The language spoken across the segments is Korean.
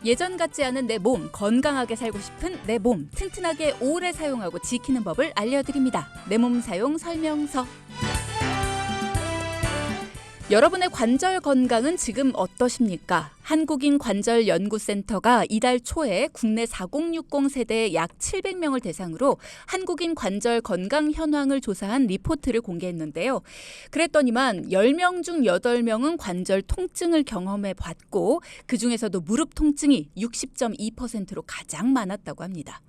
예전 같지 않은 내 몸, 건강하게 살고 싶은 내 몸, 튼튼하게 오래 사용하고 지키는 법을 알려드립니다. 내 몸 사용 설명서. 여러분의 관절 건강은 지금 어떠십니까? 한국인관절연구센터가 이달 초에 국내 4060 세대 약 700명을 대상으로 한국인 관절 건강 현황을 조사한 리포트를 공개했는데요. 그랬더니만 10명 중 8명은 관절 통증을 경험해 봤고 그중에서도 무릎 통증이 60.2%로 가장 많았다고 합니다.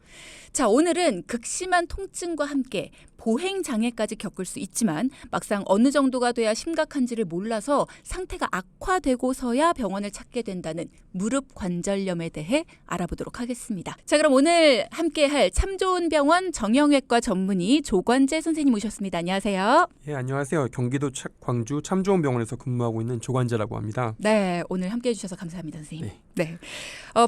자, 오늘은 극심한 통증과 함께 보행 장애까지 겪을 수 있지만 막상 어느 정도가 돼야 심각한지를 몰라서 상태가 악화되고서야 병원을 찾게 된다는 무릎 관절염에 대해 알아보도록 하겠습니다. 자, 그럼 오늘 함께할 참 좋은 병원 정형외과 전문의 조관재 선생님 모셨습니다. 안녕하세요. 예, 안녕하세요. 경기도 광주 참 좋은 병원에서 근무하고 있는 조관재라고 합니다. 네, 오늘 함께해 주셔서 감사합니다, 선생님. 네.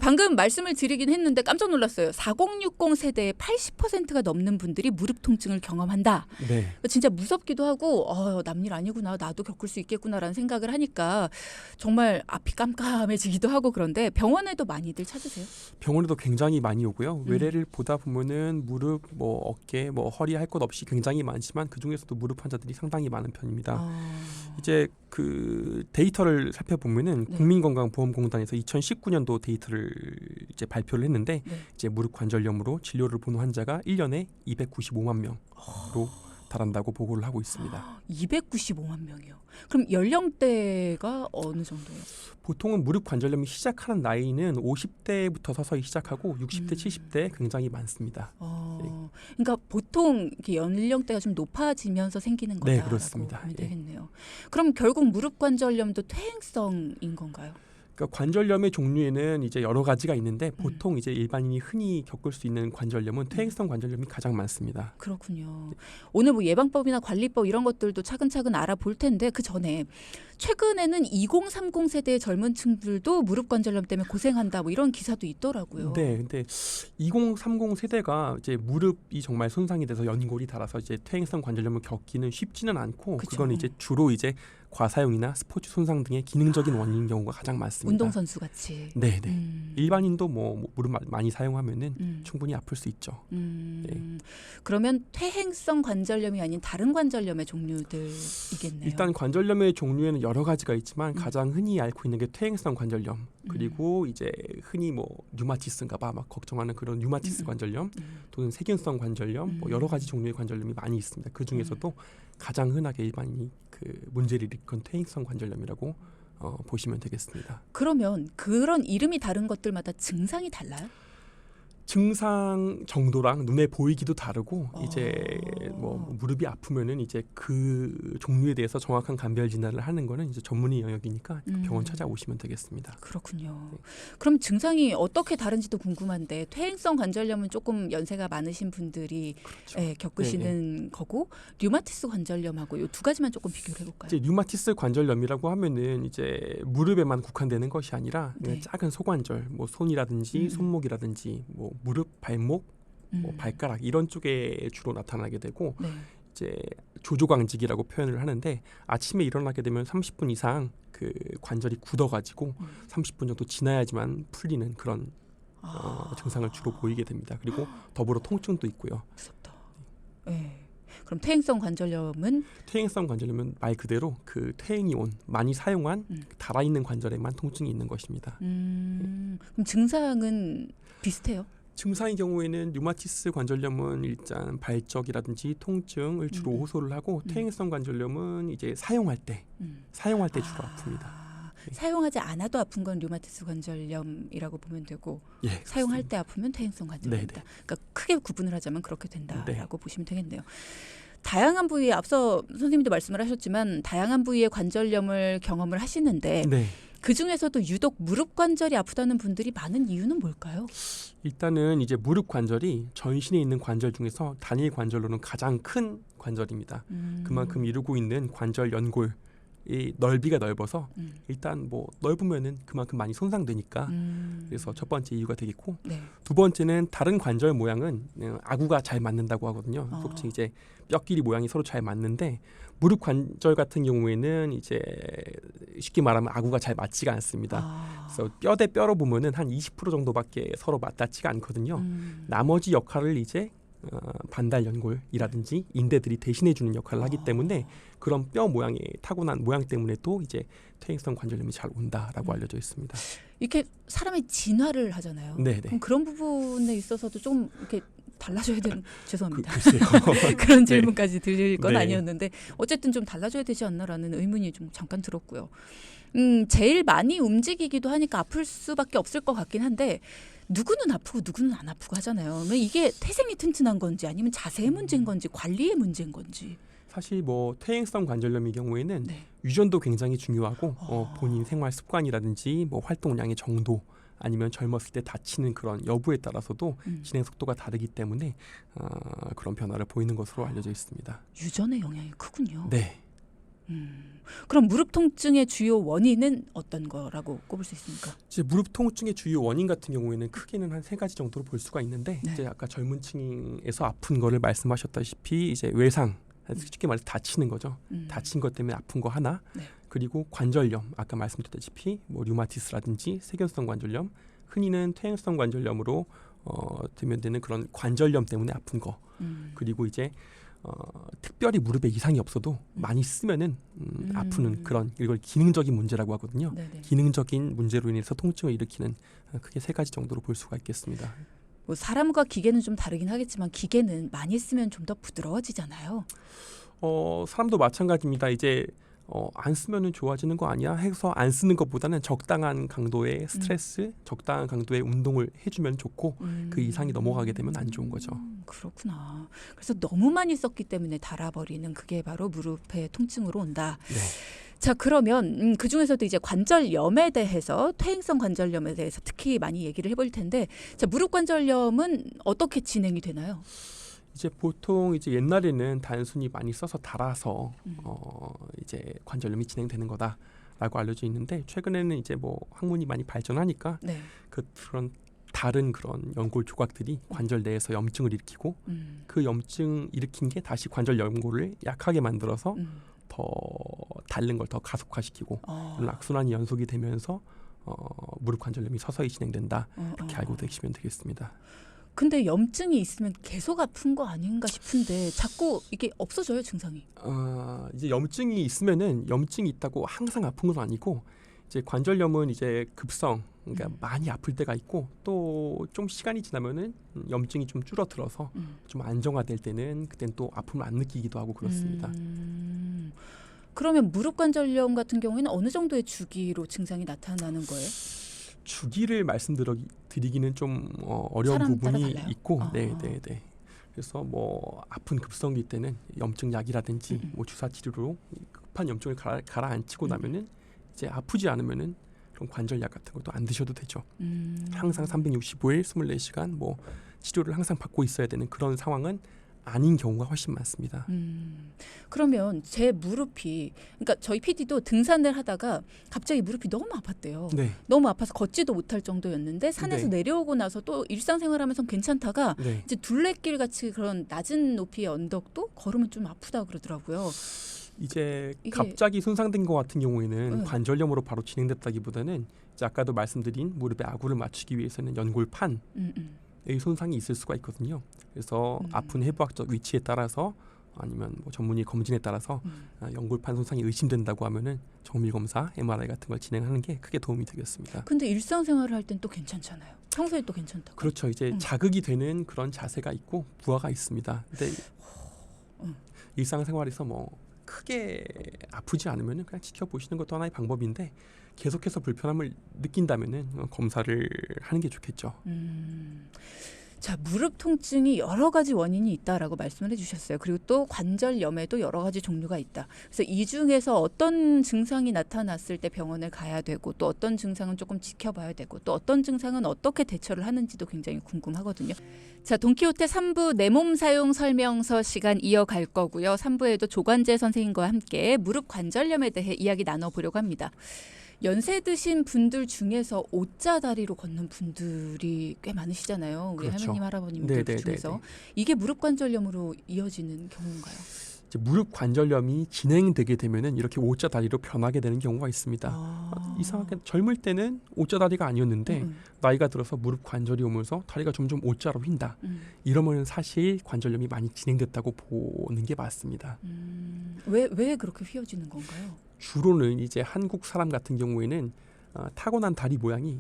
방금 말씀을 드리긴 했는데 깜짝 놀랐어요. 4060 세대의 80%가 넘는 분들이 무릎 통증을 경험한다. 네. 진짜 무섭기도 하고 남일 아니구나. 나도 겪을 수 있겠구나라는 생각을 하니까 정말 앞이 깜깜해지기도 하고 그런데 병원에도 많이들 찾으세요? 병원에도 굉장히 많이 오고요. 외래를 보다 보면은 무릎, 어깨, 허리 할 것 없이 굉장히 많지만 그 중에서도 무릎 환자들이 상당히 많은 편입니다. 이제 그 데이터를 살펴보면은 네. 국민건강보험공단에서 2019년도 데이터를 이제 발표를 했는데 네. 이제 무릎 관절염으로 진료를 보는 환자가 1년에 295만 명으로 달한다고 보고를 하고 있습니다. 295만 명이요. 그럼 연령대가 어느 정도예요? 보통은 무릎 관절염이 시작하는 나이는 50대부터 서서히 시작하고 60대, 70대 굉장히 많습니다. 그러니까 보통 이렇게 연령대가 좀 높아지면서 생기는 거다라고 네, 그렇습니다. 보면 되겠네요. 그럼 결국 무릎 관절염도 퇴행성인 건가요? 그러니까 관절염의 종류에는 이제 여러 가지가 있는데 보통 이제 일반인이 흔히 겪을 수 있는 관절염은 퇴행성 관절염이 가장 많습니다. 그렇군요. 오늘 예방법이나 관리법 이런 것들도 차근차근 알아볼 텐데 그 전에 최근에는 2030 세대의 젊은 층들도 무릎 관절염 때문에 고생한다 이런 기사도 있더라고요. 네, 근데 2030 세대가 이제 무릎이 정말 손상이 돼서 연골이 닳아서 이제 퇴행성 관절염을 겪기는 쉽지는 않고 그쵸. 그건 이제 주로 이제 과사용이나 스포츠 손상 등의 기능적인 원인인 경우가 가장 많습니다. 운동선수 같이. 네. 일반인도 무릎 많이 사용하면은 충분히 아플 수 있죠. 네. 그러면 퇴행성 관절염이 아닌 다른 관절염의 종류들이겠네요. 일단 관절염의 종류에는 여러 가지가 있지만 가장 흔히 앓고 있는 게 퇴행성 관절염 그리고 이제 흔히 류마티스인가봐 막 걱정하는 그런 류마티스 관절염 또는 세균성 관절염 여러 가지 종류의 관절염이 많이 있습니다. 그 중에서도 가장 흔하게 일반인이 그 문제를 일으킨 퇴행성 관절염이라고 보시면 되겠습니다. 그러면 그런 이름이 다른 것들마다 증상이 달라요? 증상 정도랑 눈에 보이기도 다르고 이제 무릎이 아프면은 이제 그 종류에 대해서 정확한 감별 진단을 하는 거는 이제 전문의 영역이니까 병원 찾아오시면 되겠습니다. 그렇군요. 네. 그럼 증상이 어떻게 다른지도 궁금한데 퇴행성 관절염은 조금 연세가 많으신 분들이 그렇죠. 겪으시는 거고 류마티스 관절염하고 이 두 가지만 조금 비교를 해볼까요? 이제 류마티스 관절염이라고 하면은 이제 무릎에만 국한되는 것이 아니라 네. 작은 소관절, 손이라든지 손목이라든지 무릎, 발목, 발가락 이런 쪽에 주로 나타나게 되고 네. 이제 조조강직이라고 표현을 하는데 아침에 일어나게 되면 30분 이상 그 관절이 굳어가지고 30분 정도 지나야지만 풀리는 그런 증상을 주로 보이게 됩니다. 그리고 더불어 통증도 있고요. 무섭다. 네. 그럼 퇴행성 관절염은? 퇴행성 관절염은 말 그대로 그 퇴행이 온 많이 사용한 달아있는 관절에만 통증이 있는 것입니다. 그럼 증상은 비슷해요? 증상의 경우에는 류마티스 관절염은 일단 발적이라든지 통증을 주로 호소를 하고 퇴행성 관절염은 이제 사용할 때 주로 아픕니다. 사용하지 않아도 아픈 건 류마티스 관절염이라고 보면 되고 사용할 때 아프면 퇴행성 관절염이다. 그러니까 크게 구분을 하자면 그렇게 된다라고 보시면 되겠네요. 다양한 부위에 앞서 선생님도 말씀을 하셨지만 다양한 부위의 관절염을 경험을 하시는데 그중에서도 유독 무릎 관절이 아프다는 분들이 많은 이유는 뭘까요? 일단은 이제 무릎 관절이 전신에 있는 관절 중에서 단일 관절로는 가장 큰 관절입니다. 그만큼 이루고 있는 관절 연골 이 넓이가 넓어서 일단 넓으면은 그만큼 많이 손상되니까 그래서 첫 번째 이유가 되겠고 두 번째는 다른 관절 모양은 아구가 잘 맞는다고 하거든요. 속칭 이제 뼈끼리 모양이 서로 잘 맞는데 무릎 관절 같은 경우에는 이제 쉽게 말하면 아구가 잘 맞지가 않습니다. 그래서 뼈 대 뼈로 보면은 한 20% 정도밖에 서로 맞닿지가 않거든요. 나머지 역할을 이제 반달 연골이라든지 인대들이 대신해주는 역할을 하기 때문에 그런 뼈 모양의 타고난 모양 때문에 또 이제 퇴행성 관절염이 잘 온다라고 알려져 있습니다. 이렇게 사람이 진화를 하잖아요. 네네. 그럼 그런 부분에 있어서도 좀 이렇게 달라져야 되는 죄송합니다. 글쎄요. 그런 질문까지 드릴 건 네. 아니었는데 어쨌든 좀 달라져야 되지 않나라는 의문이 좀 잠깐 들었고요. 제일 많이 움직이기도 하니까 아플 수밖에 없을 것 같긴 한데 누구는 아프고 누구는 안 아프고 하잖아요. 그러면 이게 태생이 튼튼한 건지 아니면 자세의 문제인 건지 관리의 문제인 건지. 사실 뭐 퇴행성 관절염의 경우에는 네. 유전도 굉장히 중요하고 본인 생활 습관이라든지 뭐 활동량의 정도 아니면 젊었을 때 다치는 그런 여부에 따라서도 진행 속도가 다르기 때문에 그런 변화를 보이는 것으로 알려져 있습니다. 유전의 영향이 크군요. 네. 그럼 무릎 통증의 주요 원인은 어떤 거라고 꼽을 수 있습니까? 이제 무릎 통증의 주요 원인 같은 경우에는 크게는 한 3가지 정도로 볼 수가 있는데 네. 이제 아까 젊은 층에서 아픈 거를 말씀하셨다시피 이제 외상 쉽게 말해서 다치는 거죠. 다친 것 때문에 아픈 거 하나. 네. 그리고 관절염 아까 말씀드렸다시피 뭐 류마티스라든지 세균성 관절염 흔히는 퇴행성 관절염으로 되면 되는 그런 관절염 때문에 아픈 거. 그리고 이제 특별히 무릎에 이상이 없어도 많이 쓰면은 아프는 그런 이걸 기능적인 문제라고 하거든요. 네네. 기능적인 문제로 인해서 통증을 일으키는 크게 3가지 정도로 볼 수가 있겠습니다. 뭐 사람과 기계는 좀 다르긴 하겠지만 기계는 많이 쓰면 좀 더 부드러워지잖아요. 사람도 마찬가지입니다. 이제 안 쓰면은 좋아지는 거 아니야 해서 안 쓰는 것보다는 적당한 강도의 스트레스, 적당한 강도의 운동을 해주면 좋고 그 이상이 넘어가게 되면 안 좋은 거죠. 그렇구나. 그래서 너무 많이 썼기 때문에 닳아버리는 그게 바로 무릎의 통증으로 온다. 네. 자, 그러면 그 중에서도 이제 관절염에 대해서 퇴행성 관절염에 대해서 특히 많이 얘기를 해볼 텐데, 자, 무릎 관절염은 어떻게 진행이 되나요? 이제 보통 이제 옛날에는 단순히 많이 써서 닳아서 이제 관절염이 진행되는 거다라고 알려져 있는데 최근에는 이제 뭐 학문이 많이 발전하니까 네. 그런 다른 그런 연골 조각들이 관절 내에서 염증을 일으키고 그 염증 일으킨 게 다시 관절 연골을 약하게 만들어서 더 닳는 걸 더 가속화시키고 이런 악순환이 연속이 되면서 무릎 관절염이 서서히 진행된다 이렇게 알고 계시면 되겠습니다. 근데 염증이 있으면 계속 아픈 거 아닌가 싶은데 자꾸 이게 없어져요, 증상이. 이제 염증이 있으면은 염증이 있다고 항상 아픈 건 아니고 이제 관절염은 이제 급성 그러니까 많이 아플 때가 있고 또 좀 시간이 지나면은 염증이 좀 줄어들어서 좀 안정화될 때는 그땐 또 아픔을 안 느끼기도 하고 그렇습니다. 그러면 무릎 관절염 같은 경우에는 어느 정도의 주기로 증상이 나타나는 거예요? 주기를 말씀드리기는 좀 어려운 사람 따라 부분이 달라요? 있고, 네. 그래서 뭐 아픈 급성기 때는 염증 약이라든지 뭐 주사 치료로 급한 염증을 가라앉히고 나면은 이제 아프지 않으면은 그런 관절약 같은 것도 안 드셔도 되죠. 항상 365일 24시간 뭐 치료를 항상 받고 있어야 되는 그런 상황은 아닌 경우가 훨씬 많습니다. 그러면 제 무릎이, 그러니까 저희 PD도 등산을 하다가 갑자기 무릎이 너무 아팠대요. 네. 너무 아파서 걷지도 못할 정도였는데 산에서 네. 내려오고 나서 또 일상생활하면서 괜찮다가 네. 이제 둘레길 같이 그런 낮은 높이의 언덕도 걸으면 좀 아프다 그러더라고요. 이제 이게- 갑자기 손상된 것 같은 경우에는 네. 관절염으로 바로 진행됐다기보다는 이제 아까도 말씀드린 무릎에 아구를 맞추기 위해서는 연골판의 손상이 있을 수가 있거든요. 그래서 아픈 해부학적 위치에 따라서 아니면 뭐 전문의 검진에 따라서 연골판 손상이 의심된다고 하면은 정밀 검사, MRI 같은 걸 진행하는 게 크게 도움이 되겠습니다. 근데 일상생활을 할 땐 또 괜찮잖아요. 평소에 또 괜찮다고. 그렇죠. 이제 자극이 되는 그런 자세가 있고 부하가 있습니다. 근데 일상생활에서 뭐 크게 아프지 않으면은 그냥 지켜보시는 것도 하나의 방법인데 계속해서 불편함을 느낀다면은 검사를 하는 게 좋겠죠. 자, 무릎 통증이 여러 가지 원인이 있다라고 말씀을 해주셨어요. 그리고 또 관절염에도 여러 가지 종류가 있다. 그래서 이 중에서 어떤 증상이 나타났을 때 병원을 가야 되고 또 어떤 증상은 조금 지켜봐야 되고 또 어떤 증상은 어떻게 대처를 하는지도 굉장히 궁금하거든요. 자, 돈키호테 3부 내 몸 사용 설명서 시간 이어갈 거고요. 3부에도 조관재 선생님과 함께 무릎 관절염에 대해 이야기 나눠보려고 합니다. 연세 드신 분들 중에서 오자 다리로 걷는 분들이 꽤 많으시잖아요. 우리 그렇죠. 할머님, 할아버님들 네네네네. 중에서. 이게 무릎 관절염으로 이어지는 경우인가요? 이제 무릎 관절염이 진행되게 되면은 이렇게 O자 다리로 변하게 되는 경우가 있습니다. 이상하게 젊을 때는 O자 다리가 아니었는데 나이가 들어서 무릎 관절이 오면서 다리가 점점 O자로 휜다. 이러면 사실 관절염이 많이 진행됐다고 보는 게 맞습니다. 왜 그렇게 휘어지는 건가요? 주로는 이제 한국 사람 같은 경우에는 타고난 다리 모양이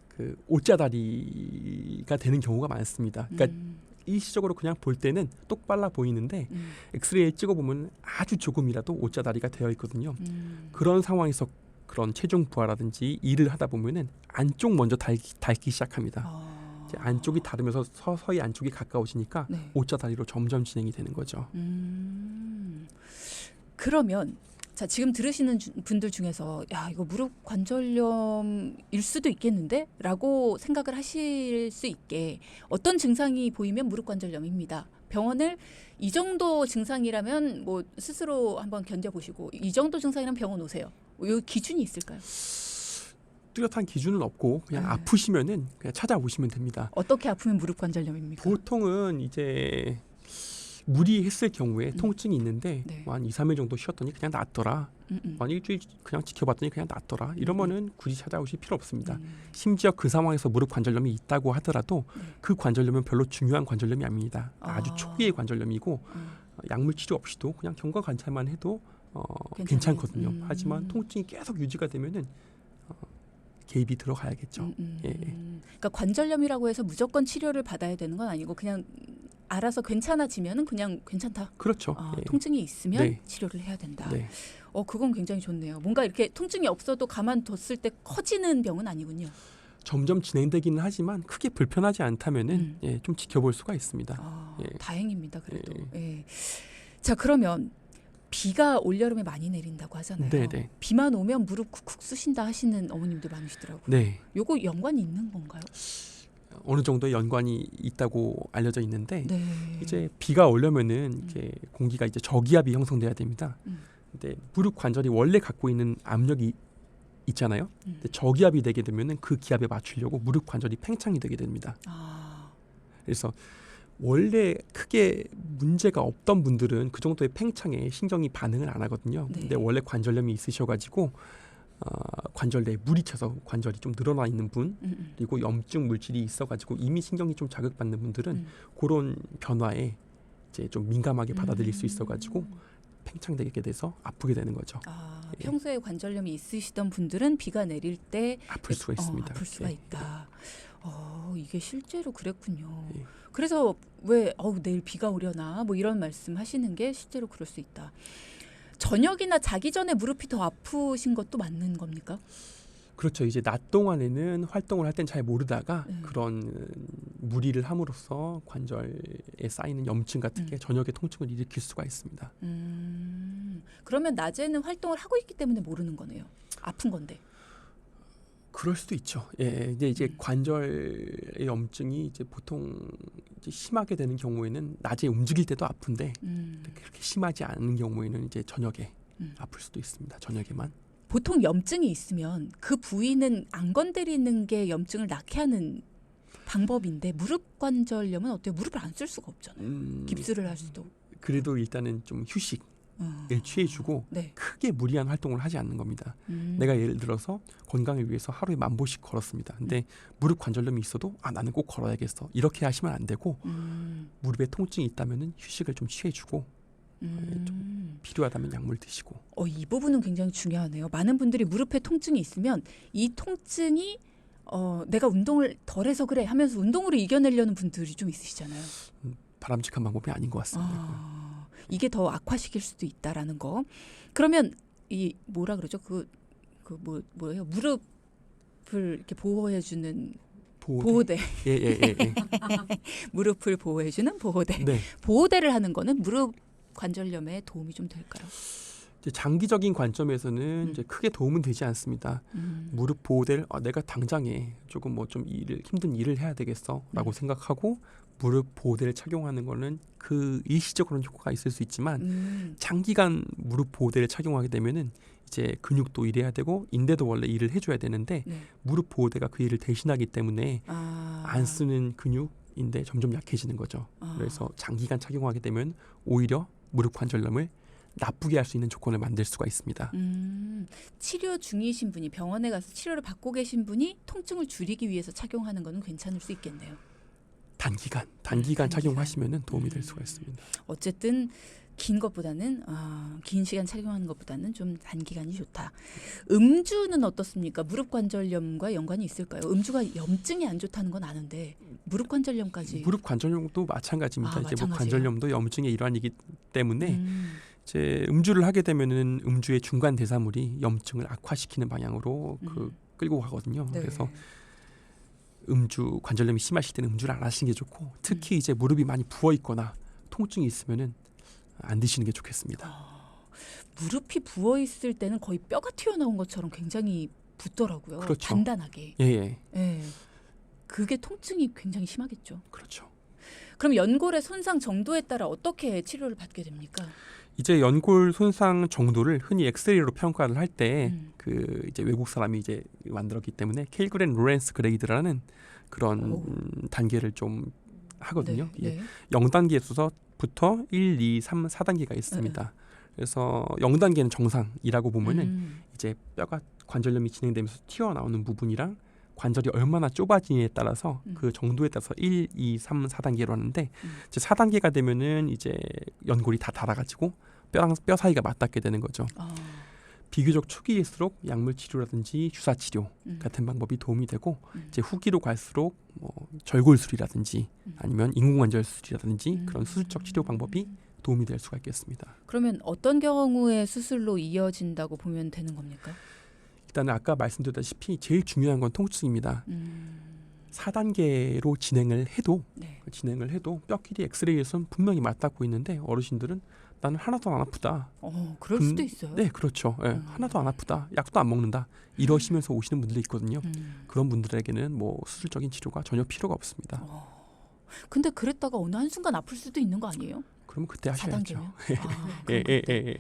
그 O자 다리가 되는 경우가 많습니다. 그러니까 일시적으로 그냥 볼 때는 똑발라 보이는데 엑스레이에 찍어보면 아주 조금이라도 O자 다리가 되어 있거든요. 그런 상황에서 그런 체중 부하라든지 일을 하다 보면은 안쪽 먼저 닳기 시작합니다. 이제 안쪽이 닳으면서 서서히 안쪽이 가까워지니까 네. O자 다리로 점점 진행이 되는 거죠. 그러면 자 지금 들으시는 분들 중에서 야 이거 무릎 관절염일 수도 있겠는데? 라고 생각을 하실 수 있게 어떤 증상이 보이면 무릎 관절염입니다. 병원을 이 정도 증상이라면 뭐 스스로 한번 견뎌보시고 이 정도 증상이라면 병원 오세요. 이 기준이 있을까요? 뚜렷한 기준은 없고 그냥 아프시면은 그냥 찾아오시면 됩니다. 어떻게 아프면 무릎 관절염입니까? 보통은 이제 무리했을 경우에 통증이 있는데 네. 한 2, 3일 정도 쉬었더니 그냥 낫더라. 한 일주일 그냥 지켜봤더니 그냥 낫더라. 이러면은 굳이 찾아오실 필요 없습니다. 심지어 그 상황에서 무릎 관절염이 있다고 하더라도 그 관절염은 별로 중요한 관절염이 아닙니다. 아주 초기의 관절염이고 약물 치료 없이도 그냥 경과 관찰만 해도 괜찮거든요. 하지만 통증이 계속 유지가 되면은 개입이 들어가야겠죠. 그러니까 관절염이라고 해서 무조건 치료를 받아야 되는 건 아니고 그냥 알아서 괜찮아지면은 그냥 괜찮다. 그렇죠. 통증이 있으면 네. 치료를 해야 된다. 네. 그건 굉장히 좋네요. 뭔가 이렇게 통증이 없어도 가만뒀을 때 커지는 병은 아니군요. 점점 진행되기는 하지만 크게 불편하지 않다면은 좀 지켜볼 수가 있습니다. 다행입니다. 그래도. 자 그러면 비가 올여름에 많이 내린다고 하잖아요. 네네. 비만 오면 무릎 쿡쿡 쑤신다 하시는 어머님들 많으시더라고요. 네. 요거 연관이 있는 건가요? 어느 정도 연관이 있다고 알려져 있는데 네. 이제 비가 오려면은 이제 공기가 이제 저기압이 형성돼야 됩니다. 근데 무릎 관절이 원래 갖고 있는 압력이 있잖아요. 근데 저기압이 되게 되면은 그 기압에 맞추려고 무릎 관절이 팽창이 되게 됩니다. 그래서 원래 크게 문제가 없던 분들은 그 정도의 팽창에 신경이 반응을 안 하거든요. 네. 근데 원래 관절염이 있으셔가지고 관절 내에 물이 차서 관절이 좀 늘어나 있는 분 그리고 염증 물질이 있어가지고 이미 신경이 좀 자극받는 분들은 그런 변화에 이제 좀 민감하게 받아들일 수 있어가지고 팽창되게 돼서 아프게 되는 거죠. 평소에 관절염이 있으시던 분들은 비가 내릴 때 아플 수가 있습니다. 아플 수가 있다. 이게 실제로 그랬군요. 예. 그래서 왜 내일 비가 오려나 뭐 이런 말씀 하시는 게 실제로 그럴 수 있다. 저녁이나 자기 전에 무릎이 더 아프신 것도 맞는 겁니까? 그렇죠. 이제 낮 동안에는 활동을 할 땐 잘 모르다가 그런 무리를 함으로써 관절에 쌓이는 염증 같은 게 저녁에 통증을 일으킬 수가 있습니다. 그러면 낮에는 활동을 하고 있기 때문에 모르는 거네요. 아픈 건데. 그럴 수도 있죠. 이제 관절의 염증이 이제 보통 이제 심하게 되는 경우에는 낮에 움직일 때도 아픈데 그렇게 심하지 않은 경우에는 이제 저녁에 아플 수도 있습니다. 저녁에만. 보통 염증이 있으면 그 부위는 안 건드리는 게 염증을 낫게 하는 방법인데 무릎 관절염은 어때요? 무릎을 안 쓸 수가 없잖아요. 깁스를 할 수도. 그래도 일단은 좀 휴식을 취해주고 네. 크게 무리한 활동을 하지 않는 겁니다. 내가 예를 들어서 건강을 위해서 하루에 1000보씩 걸었습니다. 근데 무릎 관절염이 있어도 나는 꼭 걸어야겠어. 이렇게 하시면 안 되고 무릎에 통증이 있다면은 휴식을 좀 취해주고 좀 필요하다면 약물 드시고. 이 부분은 굉장히 중요하네요. 많은 분들이 무릎에 통증이 있으면 이 통증이 내가 운동을 덜해서 그래 하면서 운동으로 이겨내려는 분들이 좀 있으시잖아요. 바람직한 방법이 아닌 것 같습니다. 이게 더 악화시킬 수도 있다라는 거. 그러면 이 뭐라 그러죠? 뭐예요? 무릎을 이렇게 보호해주는 보호대. 예. 무릎을 보호해주는 보호대. 네. 보호대를 하는 거는 무릎 관절염에 도움이 좀 될까요? 이제 장기적인 관점에서는 이제 크게 도움은 되지 않습니다. 무릎 보호대를 내가 당장에 조금 뭐 좀 힘든 일을 해야 되겠어라고 생각하고 무릎 보호대를 착용하는 거는 그 일시적으로는 효과가 있을 수 있지만 장기간 무릎 보호대를 착용하게 되면은 이제 근육도 일해야 되고 인대도 원래 일을 해줘야 되는데 무릎 보호대가 그 일을 대신하기 때문에 안 쓰는 근육 인대 점점 약해지는 거죠. 그래서 장기간 착용하게 되면 오히려 무릎 관절염을 나쁘게 할 수 있는 조건을 만들 수가 있습니다. 치료 중이신 분이 병원에 가서 치료를 받고 계신 분이 통증을 줄이기 위해서 착용하는 거는 괜찮을 수 있겠네요. 단기간 착용하시면 도움이 될 수가 있습니다. 어쨌든 긴 것보다는 긴 시간 착용하는 것보다는 좀 단기간이 좋다. 음주는 어떻습니까? 무릎 관절염과 연관이 있을까요? 음주가 염증이 안 좋다는 건 아는데 무릎 관절염까지. 무릎 관절염도 마찬가지입니다. 이제 뭐 마찬가지예요? 관절염도 염증의 일환이기 때문에 이제 음주를 하게 되면은 음주의 중간 대사물이 염증을 악화시키는 방향으로 끌고 가거든요. 네. 그래서 음주 관절염이 심하실 때는 음주를 안 하시는 게 좋고, 특히 이제 무릎이 많이 부어 있거나 통증이 있으면은 안 드시는 게 좋겠습니다. 무릎이 부어 있을 때는 거의 뼈가 튀어나온 것처럼 굉장히 붓더라고요. 그렇죠. 단단하게. 예. 그게 통증이 굉장히 심하겠죠. 그렇죠. 그럼 연골의 손상 정도에 따라 어떻게 치료를 받게 됩니까? 이제 연골 손상 정도를 흔히 엑스레이로 평가를 할 때 그 이제 외국 사람이 이제 만들었기 때문에 켈그렌 로렌스 그레이드라는 그런 단계를 좀 하거든요. 네. 0단계에서부터 1, 2, 3, 4단계가 있습니다. 그래서 0단계는 정상이라고 보면은 이제 뼈가 관절염이 진행되면서 튀어나오는 부분이랑 관절이 얼마나 좁아지냐에 따라서 그 정도에 따라서 1, 2, 3, 4단계로 하는데 이제 4단계가 되면은 이제 연골이 다 닳아가지고 뼈랑 뼈 사이가 맞닿게 되는 거죠. 비교적 초기일수록 약물 치료라든지 주사 치료 같은 방법이 도움이 되고 이제 후기로 갈수록 뭐 절골술이라든지 아니면 인공관절 수술이라든지 그런 수술적 치료 방법이 도움이 될 수가 있겠습니다. 그러면 어떤 경우에 수술로 이어진다고 보면 되는 겁니까? 일단은 아까 말씀드렸다시피 제일 중요한 건 통증입니다. 4단계로 진행을 해도 뼈끼리 엑스레이에서는 분명히 맞닿고 있는데 어르신들은 나는 하나도 안 아프다. 그럴 수도 있어요. 네, 그렇죠. 네, 하나도 안 아프다. 약도 안 먹는다. 이러시면서 오시는 분들이 있거든요. 그런 분들에게는 뭐 수술적인 치료가 전혀 필요가 없습니다. 근데 그랬다가 어느 한순간 아플 수도 있는 거 아니에요? 그러면 그때 하셔야죠. 예.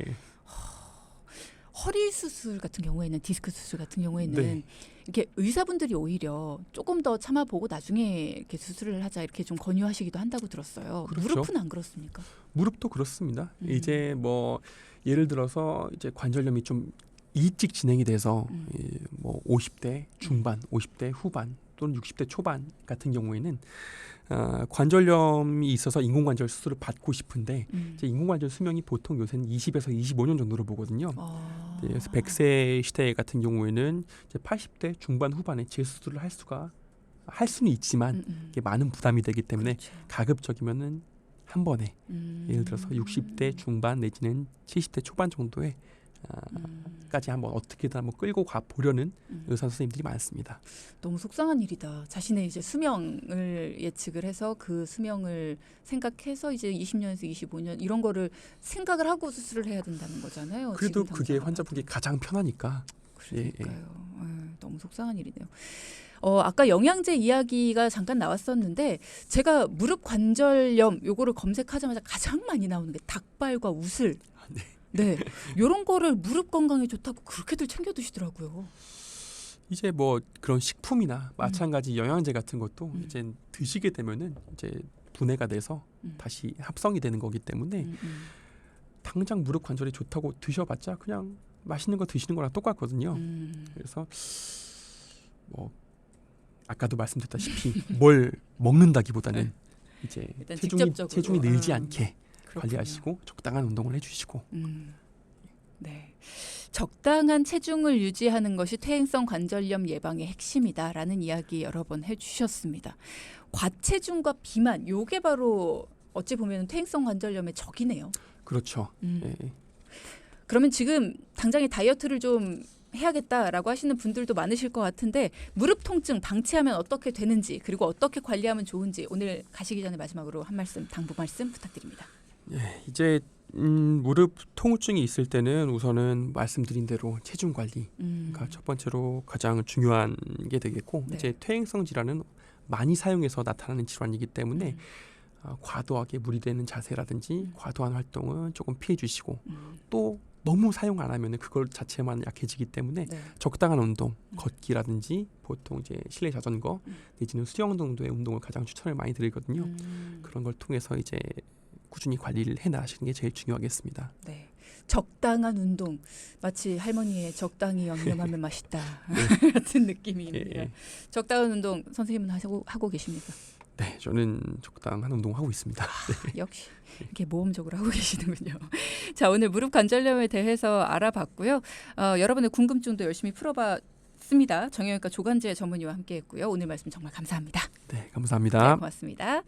허리 수술 같은 경우에는 디스크 수술 같은 경우에는 이렇게 의사분들이 오히려 조금 더 참아보고 나중에 이렇게 수술을 하자 이렇게 좀 권유하시기도 한다고 들었어요. 그렇죠. 무릎은 안 그렇습니까? 무릎도 그렇습니다. 이제 뭐 예를 들어서 이제 관절염이 좀 일찍 진행이 돼서 뭐 50대 중반, 50대 후반 또는 60대 초반 같은 경우에는 관절염이 있어서 인공관절 수술을 받고 싶은데 이제 인공관절 수명이 보통 요새는 20에서 25년 정도로 보거든요. 그래서 100세 시대 같은 경우에는 이제 80대 중반 후반에 재수술을 할 수는 있지만 이게 많은 부담이 되기 때문에 가급적이면은 한 번에 예를 들어서 60대 중반 내지는 70대 초반 정도에 까지 한번 어떻게든 한번 끌고 가 보려는 의사 선생님들이 많습니다. 너무 속상한 일이다. 자신의 이제 수명을 예측을 해서 그 수명을 생각해서 이제 20년에서 25년 이런 거를 생각을 하고 수술을 해야 된다는 거잖아요. 그래도 그게 환자분께 가장 편하니까. 그러니까요. 너무 속상한 일이네요. 아까 영양제 이야기가 잠깐 나왔었는데 제가 무릎 관절염 요거를 검색하자마자 가장 많이 나오는 게 닭발과 우슬. 네, 이런 거를 무릎 건강에 좋다고 그렇게들 챙겨 드시더라고요. 이제 뭐 그런 식품이나 마찬가지 영양제 같은 것도 이제 드시게 되면은 이제 분해가 돼서 다시 합성이 되는 거기 때문에 당장 무릎 관절이 좋다고 드셔봤자 그냥 맛있는 거 드시는 거랑 똑같거든요. 그래서 뭐 아까도 말씀드렸다시피 뭘 먹는다기보다는 이제 체중이 늘지 않게 관리하시고 적당한 운동을 해주시고. 네, 적당한 체중을 유지하는 것이 퇴행성 관절염 예방의 핵심이다라는 이야기 여러 번 해주셨습니다. 과체중과 비만, 요게 바로 어찌 보면 퇴행성 관절염의 적이네요. 그렇죠. 그러면 지금 당장에 다이어트를 좀 해야겠다라고 하시는 분들도 많으실 것 같은데 무릎 통증 방치하면 어떻게 되는지 그리고 어떻게 관리하면 좋은지 오늘 가시기 전에 마지막으로 한 말씀, 당부 말씀 부탁드립니다. 이제 무릎 통증이 있을 때는 우선은 말씀드린 대로 체중 관리가 첫 번째로 가장 중요한 게 되겠고 이제 퇴행성 질환은 많이 사용해서 나타나는 질환이기 때문에 과도하게 무리되는 자세라든지 과도한 활동은 조금 피해 주시고 또 너무 사용 안 하면 그걸 자체만 약해지기 때문에 적당한 운동, 걷기라든지 보통 이제 실내 자전거 내지는 수영 정도의 운동을 가장 추천을 많이 드리거든요. 그런 걸 통해서 이제 꾸준히 관리를 해 나가시는 게 제일 중요하겠습니다. 네. 적당한 운동, 마치 할머니의 적당히 양념하면 맛있다 같은 느낌입니다. 예. 적당한 운동 선생님은 하고 계십니까? 네, 저는 적당한 운동하고 있습니다. 역시 이렇게 모험적으로 하고 계시는군요. 자, 오늘 무릎 관절염에 대해서 알아봤고요. 여러분의 궁금증도 열심히 풀어봤습니다. 정형외과 조관재 전문의와 함께했고요. 오늘 말씀 정말 감사합니다. 네, 감사합니다. 네, 고맙습니다.